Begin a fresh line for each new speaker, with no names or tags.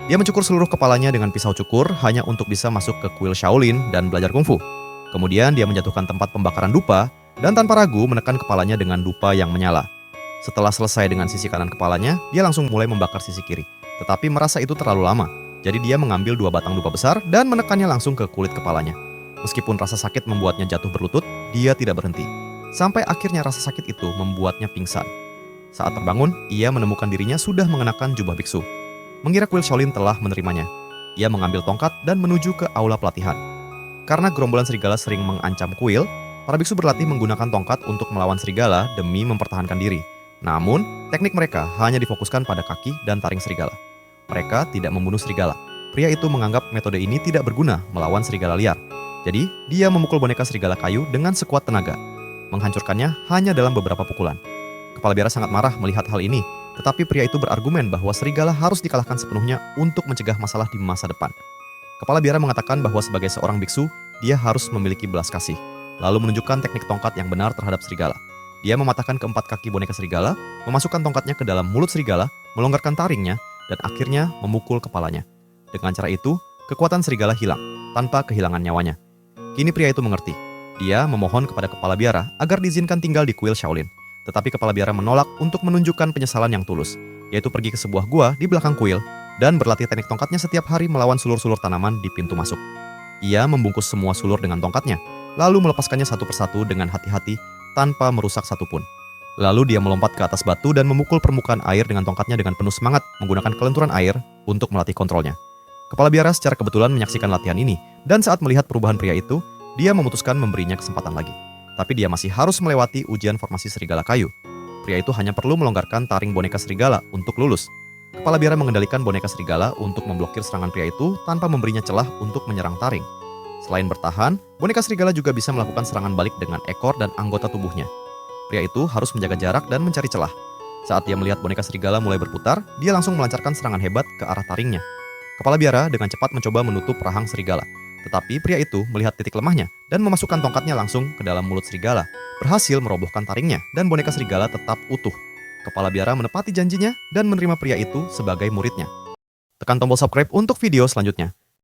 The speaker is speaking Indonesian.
Dia mencukur seluruh kepalanya dengan pisau cukur hanya untuk bisa masuk ke kuil Shaolin dan belajar kungfu. Kemudian dia menjatuhkan tempat pembakaran dupa dan tanpa ragu menekan kepalanya dengan dupa yang menyala. Setelah selesai dengan sisi kanan kepalanya, dia langsung mulai membakar sisi kiri. Tetapi merasa itu terlalu lama, jadi dia mengambil 2 batang dupa besar dan menekannya langsung ke kulit kepalanya. Meskipun rasa sakit membuatnya jatuh berlutut, dia tidak berhenti. Sampai akhirnya rasa sakit itu membuatnya pingsan. Saat terbangun, ia menemukan dirinya sudah mengenakan jubah biksu. Mengira kuil Shaolin telah menerimanya. Ia mengambil tongkat dan menuju ke aula pelatihan. Karena gerombolan serigala sering mengancam kuil, para biksu berlatih menggunakan tongkat untuk melawan serigala demi mempertahankan diri. Namun, teknik mereka hanya difokuskan pada kaki dan taring serigala. Mereka tidak membunuh serigala. Pria itu menganggap metode ini tidak berguna melawan serigala liar. Jadi, dia memukul boneka serigala kayu dengan sekuat tenaga, menghancurkannya hanya dalam beberapa pukulan. Kepala biara sangat marah melihat hal ini, tetapi pria itu berargumen bahwa serigala harus dikalahkan sepenuhnya untuk mencegah masalah di masa depan. Kepala biara mengatakan bahwa sebagai seorang biksu, dia harus memiliki belas kasih, lalu menunjukkan teknik tongkat yang benar terhadap serigala. Dia mematahkan keempat kaki boneka serigala, memasukkan tongkatnya ke dalam mulut serigala, melonggarkan taringnya, dan akhirnya memukul kepalanya. Dengan cara itu, kekuatan serigala hilang, tanpa kehilangan nyawanya. Kini pria itu mengerti. Dia memohon kepada kepala biara agar diizinkan tinggal di kuil Shaolin. Tetapi kepala biara menolak untuk menunjukkan penyesalan yang tulus, yaitu pergi ke sebuah gua di belakang kuil dan berlatih teknik tongkatnya setiap hari melawan sulur-sulur tanaman di pintu masuk. Ia membungkus semua sulur dengan tongkatnya, lalu melepaskannya satu persatu dengan hati-hati tanpa merusak satupun. Lalu dia melompat ke atas batu dan memukul permukaan air dengan tongkatnya dengan penuh semangat menggunakan kelenturan air untuk melatih kontrolnya. Kepala biara secara kebetulan menyaksikan latihan ini, dan saat melihat perubahan pria itu, dia memutuskan memberinya kesempatan lagi. Tapi dia masih harus melewati ujian formasi serigala kayu. Pria itu hanya perlu melonggarkan taring boneka serigala untuk lulus. Kepala biara mengendalikan boneka serigala untuk memblokir serangan pria itu tanpa memberinya celah untuk menyerang taring. Selain bertahan, boneka serigala juga bisa melakukan serangan balik dengan ekor dan anggota tubuhnya. Pria itu harus menjaga jarak dan mencari celah. Saat dia melihat boneka serigala mulai berputar, dia langsung melancarkan serangan hebat ke arah taringnya. Kepala biara dengan cepat mencoba menutup rahang serigala. Tetapi pria itu melihat titik lemahnya dan memasukkan tongkatnya langsung ke dalam mulut serigala, berhasil merobohkan taringnya dan boneka serigala tetap utuh. Kepala biara menepati janjinya dan menerima pria itu sebagai muridnya. Tekan tombol subscribe untuk video selanjutnya.